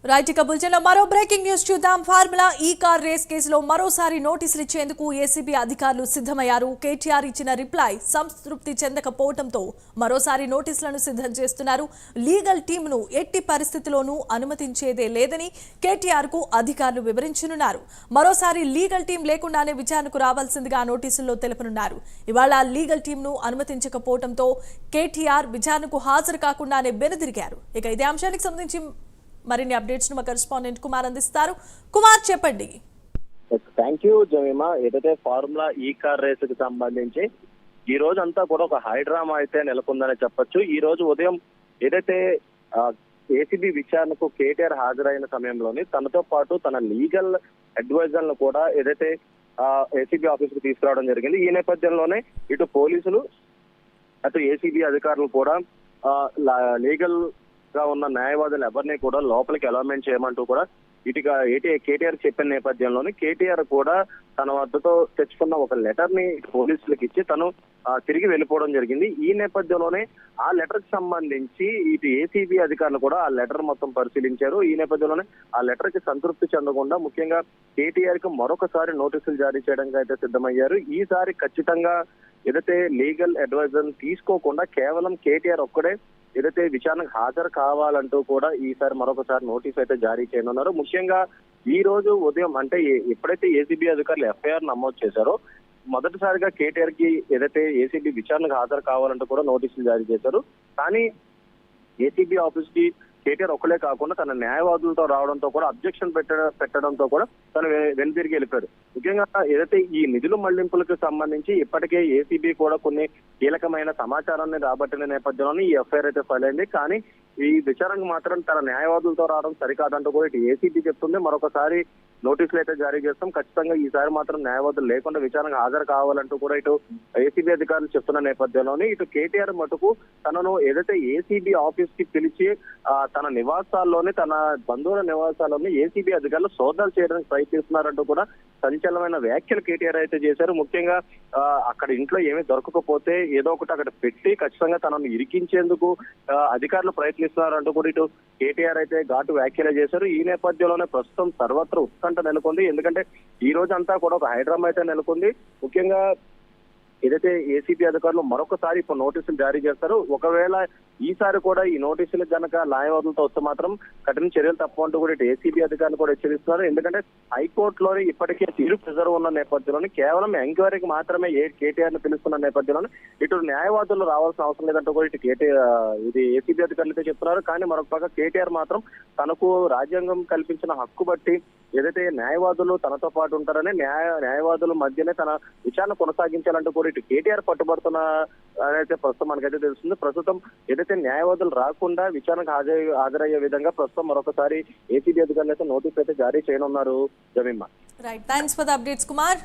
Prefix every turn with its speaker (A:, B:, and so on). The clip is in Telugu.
A: రైట్ ఇక బులెటిన్ లో మరో బ్రేకింగ్ న్యూస్ చూద్దాం. ఫార్ములా ఈ కార్ రేస్ కేసులో మరోసారి నోటీసులు ఇచ్చేందుకు ఏసీబీ అధికారులు సిద్ధమయ్యారు. కేటీఆర్ ఇచ్చిన రిప్లై సంతృప్తి చెందకపోవడంతో మరోసారి నోటీసులను సిద్ధం చేస్తున్నారు. లీగల్ టీంను ఎట్టి పరిస్థితిలోనూ అనుమతించేదే లేదని కేటీఆర్ కు అధికారులు వివరించనున్నారు. మరోసారి లీగల్ టీం లేకుండానే విచారణకు రావాల్సిందిగా నోటీసుల్లో తెలుపనున్నారు. ఇవాళ లీగల్ టీంను అనుమతించకపోవడంతో కేటీఆర్ విచారణకు హాజరు కాకుండానే వెనుదిరిగారు. ఇక ఇదే అంశానికి సంబంధించి మరిన్ని అప్డేట్స్ మా కరెస్పాండెంట్ కుమార్ అందిస్తారు. కుమార్, చెప్పండి.
B: Thank you Jemimah. ఏదైతే ఫార్ములా ఈ కార్ రేస్ కి సంబంధించి ఈ రోజు అంతా కూడా ఒక హై డ్రామా అయితే నెలకొందని చెప్పొచ్చు. ఈ రోజు ఉదయం ఏదైతే ఏసీబీ విచారణకు కేటీఆర్ హాజరైన సమయంలోని తనతో పాటు తన లీగల్ అడ్వైజర్లను కూడా ఏదైతే ఏసీబీ ఆఫీస్ కు తీసుకురావడం జరిగింది. ఈ నేపథ్యంలోనే ఇటు పోలీసులు అటు ఏసీబీ అధికారులు కూడా లీగల్ గా ఉన్న న్యాయవాదులు ఎవరిని కూడా లోపలికి అలాట్మెంట్ చేయమంటూ కూడా కేటీఆర్ చెప్పిన నేపథ్యంలోని కేటీఆర్ కూడా తన వద్దతో తెచ్చుకున్న ఒక లెటర్ ని పోలీసులకు ఇచ్చి తను తిరిగి వెళ్ళిపోవడం జరిగింది. ఈ నేపథ్యంలోనే ఆ లెటర్ కి సంబంధించి ఇటు ఏసీబీ అధికారులు కూడా ఆ లెటర్ మొత్తం పరిశీలించారు. ఈ నేపథ్యంలోనే ఆ లెటర్ కి సంతృప్తి చెందకుండా ముఖ్యంగా కేటీఆర్ కి మరొకసారి నోటీసులు జారీ చేయడానికి అయితే సిద్ధమయ్యారు. ఈసారి ఖచ్చితంగా ఏదైతే లీగల్ అడ్వైజర్ తీసుకోకుండా కేవలం కేటీఆర్ ఒక్కడే ఏదైతే విచారణకు హాజరు కావాలంటూ కూడా ఈసారి మరొకసారి నోటీస్ అయితే జారీ చేయనున్నారు. ముఖ్యంగా ఈ రోజు ఉదయం అంటే ఎప్పుడైతే ఏసీబీ అధికారులు ఎఫ్ఐఆర్ నమోదు చేశారో మొదటిసారిగా కేటీఆర్ కి ఏదైతే ఏసీబీ విచారణకు హాజరు కావాలంటూ కూడా నోటీసులు జారీ చేశారు. కానీ ఏసీబీ ఆఫీస్ కి కేటీఆర్ ఒక్కలే కాకుండా తన న్యాయవాదులతో రావడంతో కూడా అబ్జెక్షన్ పెట్టడంతో కూడా తను వెనుతిరిగి వెళ్ళిపోయారు. ముఖ్యంగా ఏదైతే ఈ నిధుల మళ్లింపులకు సంబంధించి ఇప్పటికే ఏసీబీ కూడా కొన్ని కీలకమైన సమాచారాన్ని రాబట్టిన నేపథ్యంలోనే ఈ ఎఫ్ఐఆర్ అయితే ఫైల్ అయింది. కానీ ఈ విచారణకు మాత్రం తన న్యాయవాదులతో రావడం సరికాదంటూ కూడా ఇటు ఏసీబీ చెప్తుంది. మరొకసారి నోటీసులు అయితే జారీ చేస్తాం, ఖచ్చితంగా ఈసారి మాత్రం న్యాయవాదులు లేకుండా విచారణకు హాజరు కావాలంటూ కూడా ఇటు ఏసీబీ అధికారులు చెప్తున్న నేపథ్యంలోనే ఇటు కేటీఆర్ మటుకు తనను ఏదైతే ఏసీబీ ఆఫీస్ కి పిలిచి తన నివాసాల్లోనే తన బంధువుల నివాసాల్లోనే ఏసీబీ అధికారులు సోదాలు చేయడానికి ప్రయత్నిస్తున్నారంటూ కూడా సంచలనమైన వ్యాఖ్యలు కేటీఆర్ అయితే చేశారు. ముఖ్యంగా అక్కడ ఇంట్లో ఏమీ దొరకకపోతే ఏదో ఒకటి అక్కడ పెట్టి ఖచ్చితంగా తనను ఇరికించేందుకు అధికారులు ప్రయత్నిస్తున్నారంటూ కూడా ఇటు కేటీఆర్ అయితే ఘాటు వ్యాఖ్యలు చేశారు. ఈ నేపథ్యంలోనే ప్రస్తుతం సర్వత్ర ఉత్కంఠ నెలకొంది. ఎందుకంటే ఈ రోజు అంతా కూడా ఒక హైడ్రామా అయితే నెలకొంది. ముఖ్యంగా ఏదైతే ఏసీబీ అధికారులు మరొకసారి ఇప్పుడు నోటీసులు జారీ చేస్తారు. ఒకవేళ ఈసారి కూడా ఈ నోటీసులు కనుక న్యాయవాదులతో వస్తే మాత్రం కఠిన చర్యలు తప్పంటూ కూడా ఇటు ఏసీబీ అధికారులు కూడా హెచ్చరిస్తున్నారు. ఎందుకంటే హైకోర్టులోని ఇప్పటికే తీర్పు రిజర్వ్ ఉన్న నేపథ్యంలోని కేవలం ఎంక్వైరీకి మాత్రమే కేటీఆర్ ని పిలుస్తున్న నేపథ్యంలోనే ఇటు న్యాయవాదులు రావాల్సిన అవసరం లేదంటూ కూడా ఇటు ఇది ఏసీబీ అధికారులు అయితే చెప్తున్నారు. కానీ మరొక పక్క కేటీఆర్ మాత్రం తనకు రాజ్యాంగం కల్పించిన హక్కు బట్టి ఏదైతే న్యాయవాదులు తనతో పాటు ఉంటారని న్యాయవాదుల మధ్యనే తన విచారణ కొనసాగించాలంటూ కూడా ఇటు కేటీఆర్ పట్టుబడుతున్న అయితే ప్రస్తుతం మనకైతే తెలుస్తుంది. ప్రస్తుతం ఏదైతే న్యాయవాదులు రాకుండా విచారణకు హాజరయ్యే విధంగా ప్రస్తుతం మరొకసారి ఏసీబీ అధికారులు అయితే నోటీస్ అయితే జారీ చేయనున్నారు. Jemimah.
A: Right, thanks for the updates Kumar.